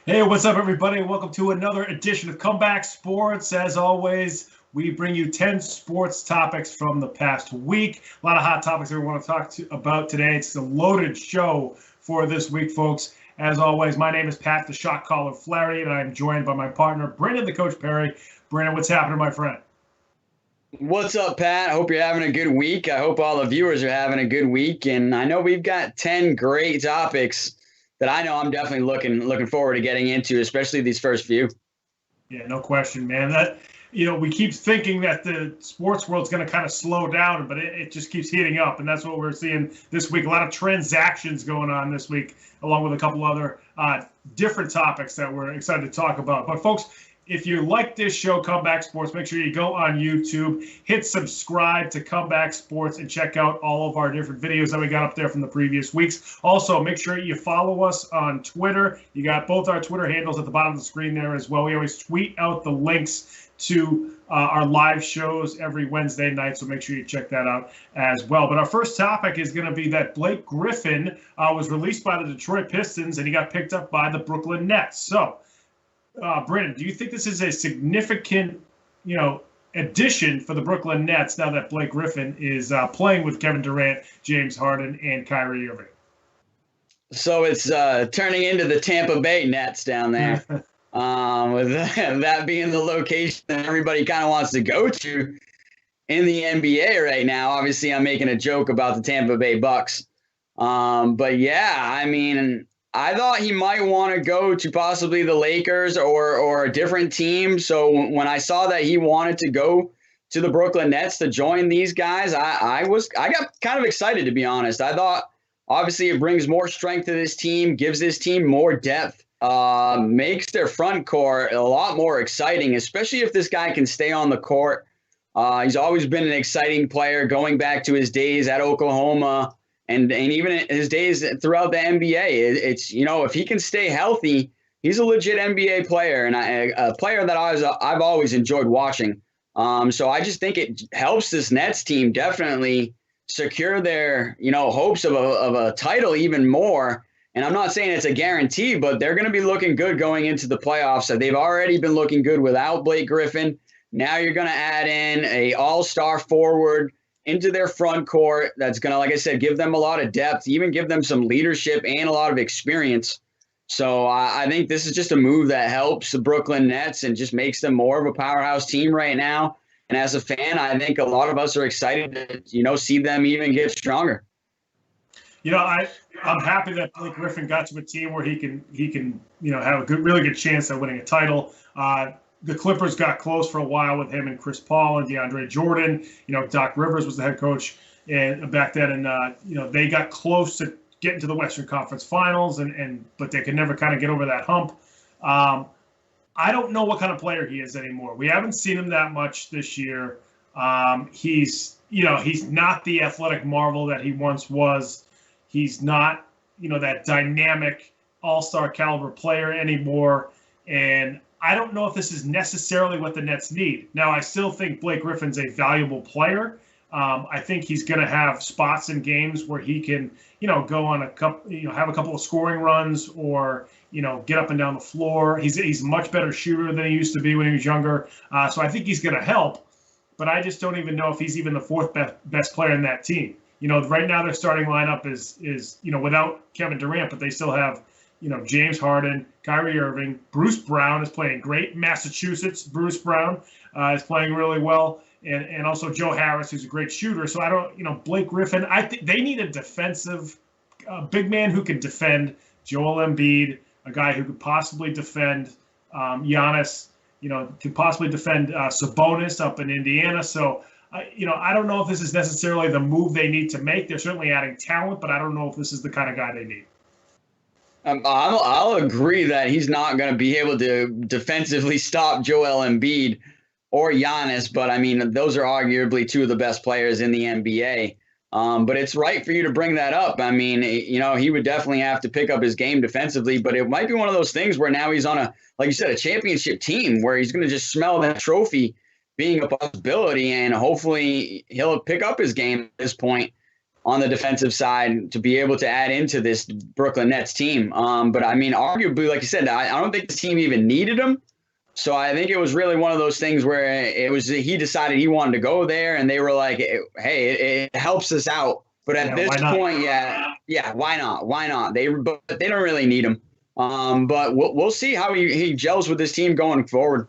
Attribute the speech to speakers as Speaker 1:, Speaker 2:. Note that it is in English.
Speaker 1: Hey, what's up, everybody? Welcome to another edition of Comeback Sports. As always, we bring you 10 sports topics from the past week. A lot of hot topics that we want to about today. It's a loaded show for this week, folks. As always, my name is Pat, the shot caller Flaherty, and I'm joined by my partner, Brandon, the Coach Perry. Brandon, what's happening, my friend?
Speaker 2: What's up, Pat? I hope you're having a good week. I hope all the viewers are having a good week. And I know we've got 10 great topics that I know I'm definitely looking forward to getting into, especially these first few.
Speaker 1: Yeah, no question, man. We keep thinking that the sports world's going to kind of slow down, but it just keeps heating up. And that's what we're seeing this week. A lot of transactions going on this week, along with a couple other different topics that we're excited to talk about. But folks, if you like this show, Comeback Sports, make sure you go on YouTube, hit subscribe to Comeback Sports, and check out all of our different videos that we got up there from the previous weeks. Also, make sure you follow us on Twitter. You got both our Twitter handles at the bottom of the screen there as well. We always tweet out the links to our live shows every Wednesday night, so make sure you check that out as well. But our first topic is going to be that Blake Griffin was released by the Detroit Pistons, and he got picked up by the Brooklyn Nets. So, Brandon, do you think this is a significant, addition for the Brooklyn Nets now that Blake Griffin is playing with Kevin Durant, James Harden, and Kyrie Irving?
Speaker 2: So it's turning into the Tampa Bay Nets down there, with that being the location that everybody kind of wants to go to in the NBA right now. Obviously, I'm making a joke about the Tampa Bay Bucks. But yeah, I mean, I thought he might want to go to possibly the Lakers or a different team. So when I saw that he wanted to go to the Brooklyn Nets to join these guys, I got kind of excited, to be honest. I thought obviously it brings more strength to this team, gives this team more depth, makes their front court a lot more exciting, especially if this guy can stay on the court. He's always been an exciting player going back to his days at Oklahoma. And even his days throughout the NBA, it's if he can stay healthy, he's a legit NBA player, and a player that I've always enjoyed watching. So I just think it helps this Nets team definitely secure their hopes of a title even more. And I'm not saying it's a guarantee, but they're going to be looking good going into the playoffs. So they've already been looking good without Blake Griffin. Now you're going to add in a all-star forward into their front court that's going to, like I said, give them a lot of depth, even give them some leadership and a lot of experience. So I think this is just a move that helps the Brooklyn Nets and just makes them more of a powerhouse team right now. And as a fan, I think a lot of us are excited to, see them even get stronger.
Speaker 1: I'm happy that Blake Griffin got to a team where he can have a really good chance at winning a title. The Clippers got close for a while with him and Chris Paul and DeAndre Jordan. Doc Rivers was the head coach and back then, and they got close to getting to the Western Conference Finals, but they could never kind of get over that hump. I don't know what kind of player he is anymore. We haven't seen him that much this year. He's not the athletic marvel that he once was. He's not that dynamic all-star caliber player anymore, and I don't know if this is necessarily what the Nets need. Now, I still think Blake Griffin's a valuable player. I think he's going to have spots in games where he can, go on a couple, have a couple of scoring runs or, get up and down the floor. He's a much better shooter than he used to be when he was younger. So I think he's going to help, but I just don't even know if he's even the fourth best player in that team. Right now their starting lineup is without Kevin Durant, but they still have James Harden, Kyrie Irving, Bruce Brown is playing great. Massachusetts, Bruce Brown is playing really well. And also Joe Harris, who's a great shooter. So I don't, Blake Griffin, I think they need a defensive big man who can defend Joel Embiid, a guy who could possibly defend Giannis, could possibly defend Sabonis up in Indiana. So, I don't know if this is necessarily the move they need to make. They're certainly adding talent, but I don't know if this is the kind of guy they need.
Speaker 2: I'll agree that he's not going to be able to defensively stop Joel Embiid or Giannis, but I mean, those are arguably two of the best players in the NBA. But it's right for you to bring that up. I mean, he would definitely have to pick up his game defensively, but it might be one of those things where now he's on like you said, a championship team where he's going to just smell that trophy being a possibility, and hopefully he'll pick up his game at this point. on the defensive side to be able to add into this Brooklyn Nets team. But I mean, arguably, like you said, I don't think this team even needed him. So I think it was really one of those things where he decided he wanted to go there, and they were like, hey, it helps us out. But at this point, why not? Why not? But they don't really need him. But we'll see how he gels with this team going forward.